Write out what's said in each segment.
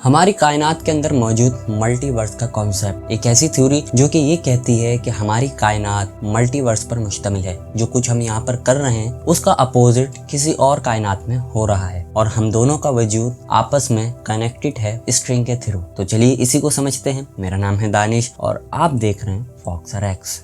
हमारी कायनात के अंदर मौजूद मल्टीवर्स का कॉन्सेप्ट एक ऐसी थ्योरी जो कि ये कहती है कि हमारी कायनात मल्टीवर्स पर मुश्तमिल है। जो कुछ हम यहाँ पर कर रहे हैं उसका अपोजिट किसी और कायनात में हो रहा है और हम दोनों का वजूद आपस में कनेक्टेड है स्ट्रिंग के थ्रू। तो चलिए इसी को समझते हैं। मेरा नाम है दानिश और आप देख रहे हैं फॉक्सर एक्स।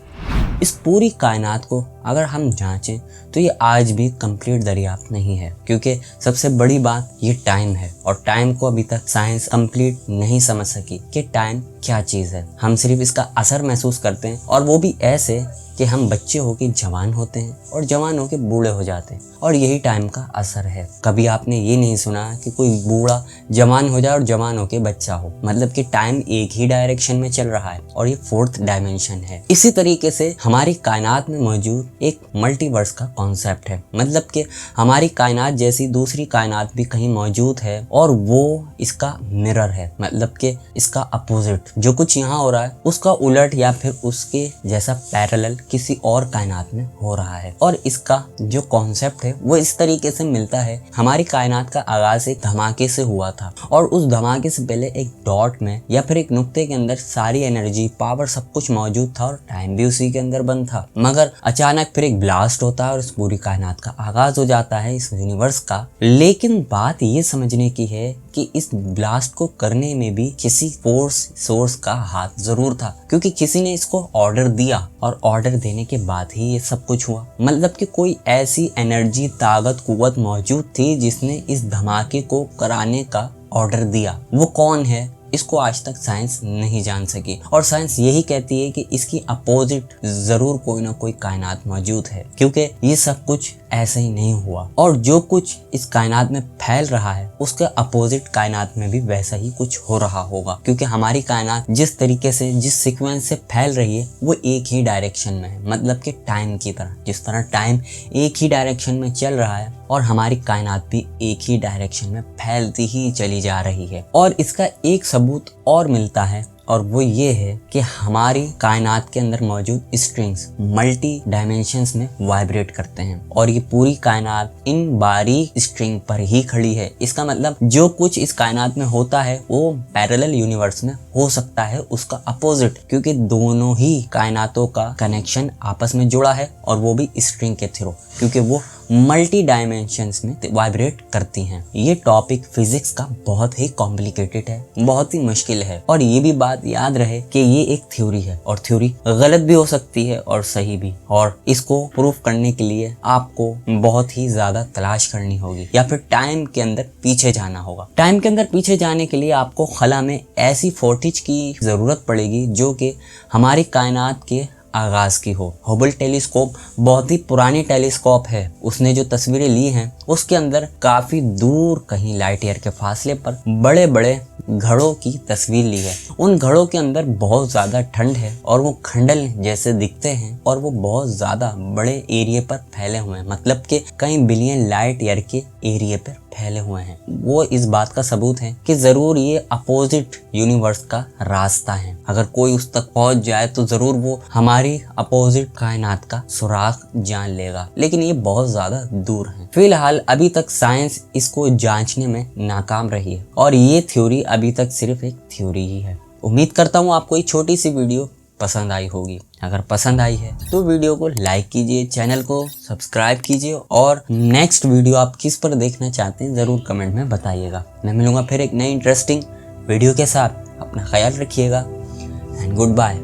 इस पूरी कायनात को अगर हम जांचें तो ये आज भी कंप्लीट दरियाफ्त नहीं है, क्योंकि सबसे बड़ी बात ये टाइम है और टाइम को अभी तक साइंस कंप्लीट नहीं समझ सकी कि टाइम क्या चीज़ है। हम सिर्फ इसका असर महसूस करते हैं और वो भी ऐसे कि हम बच्चे होके जवान होते हैं और जवान होके बूढ़े हो जाते हैं और यही टाइम का असर है। कभी आपने ये नहीं सुना कि कोई बूढ़ा जवान हो जाए और जवान होके बच्चा हो, मतलब कि टाइम एक ही डायरेक्शन में चल रहा है और ये फोर्थ डायमेंशन है। इसी तरीके से हमारी कायनात में मौजूद एक मल्टीवर्स का कॉन्सेप्ट है, मतलब कि हमारी कायनात जैसी दूसरी कायनात भी कहीं मौजूद है और वो इसका मिरर है, मतलब कि इसका अपोजिट। जो कुछ यहाँ हो रहा है उसका उलट या फिर उसके जैसा पैरेलल किसी और कायनात में हो रहा है। और इसका जो कॉन्सेप्ट है वो इस तरीके से मिलता है। हमारी कायनात का आगाज एक धमाके से हुआ था और उस धमाके से पहले एक डॉट में या फिर एक नुक्ते के अंदर सारी एनर्जी, पावर, सब कुछ मौजूद था और टाइम भी उसी के अंदर बंद था। मगर अचानक फिर एक ब्लास्ट होता है और इस पूरी कायनात का आगाज हो जाता है, इस यूनिवर्स का। लेकिन बात ये समझने की है कि इस ब्लास्ट को करने में भी किसी सोर्स का हाथ जरूर था, क्योंकि किसी ने इसको ऑर्डर दिया और ऑर्डर देने के बाद ही ये सब कुछ हुआ। मतलब कि कोई ऐसी एनर्जी, ताकत, कुव्वत मौजूद थी जिसने इस धमाके को कराने का ऑर्डर दिया। वो कौन है इसको आज तक साइंस नहीं जान सकी और साइंस यही कहती है कि इसकी अपोजिट जरूर कोई ना कोई कायनात मौजूद है, क्योंकि ये सब कुछ ऐसे ही नहीं हुआ और जो कुछ इस कायनात में फैल रहा है उसके अपोजिट कायनात में भी वैसा ही कुछ हो रहा होगा। क्योंकि हमारी कायनात जिस तरीके से, जिस सीक्वेंस से फैल रही है वो एक ही डायरेक्शन में है, मतलब कि टाइम की तरह। जिस तरह टाइम एक ही डायरेक्शन में चल रहा है और हमारी कायनात भी एक ही डायरेक्शन में फैलती ही चली जा रही है। और इसका एक सबूत और मिलता है और वो ये है कि हमारी कायनात के अंदर मौजूद स्ट्रिंग्स मल्टी डायमेंशंस में वाइब्रेट करते हैं और ये पूरी कायनात इन बारीक स्ट्रिंग पर ही खड़ी है। इसका मतलब जो कुछ इस कायनात में होता है वो पैरेलल यूनिवर्स में हो सकता है उसका अपोजिट, क्योंकि दोनों ही कायनातों का कनेक्शन आपस में जुड़ा है और वो भी स्ट्रिंग के थ्रू, क्योंकि वो मल्टी डायमेंशंस में वाइब्रेट करती हैं। ये टॉपिक फिजिक्स का बहुत ही कॉम्प्लिकेटेड है, बहुत ही मुश्किल है और ये भी बात याद रहे कि ये एक थ्योरी है और थ्योरी गलत भी हो सकती है और सही भी। और इसको प्रूफ करने के लिए आपको बहुत ही ज्यादा तलाश करनी होगी या फिर टाइम के अंदर पीछे जाना होगा। टाइम के अंदर पीछे जाने के लिए आपको खला में ऐसी फोर्टेज की जरूरत पड़ेगी जो कि हमारी कायनात के आगाज की हो। हबल टेलीस्कोप बहुत ही पुरानी टेलीस्कोप है। उसने जो तस्वीरें ली हैं उसके अंदर काफी दूर, कहीं लाइट ईयर के फासले पर बड़े बड़े घड़ों की तस्वीर ली है। उन घड़ों के अंदर बहुत ज्यादा ठंड है और वो खंडल जैसे दिखते हैं और वो बहुत ज्यादा बड़े एरिया पर फैले हुए हैं, मतलब कि कई बिलियन लाइट ईयर के एरिया पर फैले हुए हैं। वो इस बात का सबूत है कि जरूर ये अपोजिट यूनिवर्स का रास्ता है। अगर कोई उस तक पहुंच जाए तो जरूर वो हमारी अपोजिट कायनात का सुराग जान लेगा, लेकिन ये बहुत ज्यादा दूर है। फिलहाल अभी तक साइंस इसको जांचने में नाकाम रही है और ये थ्योरी अभी तक सिर्फ एक थ्योरी ही है। उम्मीद करता हूँ आपको ये छोटी सी वीडियो पसंद आई होगी। अगर पसंद आई है तो वीडियो को लाइक कीजिए, चैनल को सब्सक्राइब कीजिए और नेक्स्ट वीडियो आप किस पर देखना चाहते हैं ज़रूर कमेंट में बताइएगा। मैं मिलूंगा फिर एक नई इंटरेस्टिंग वीडियो के साथ। अपना ख्याल रखिएगा एंड गुड बाय।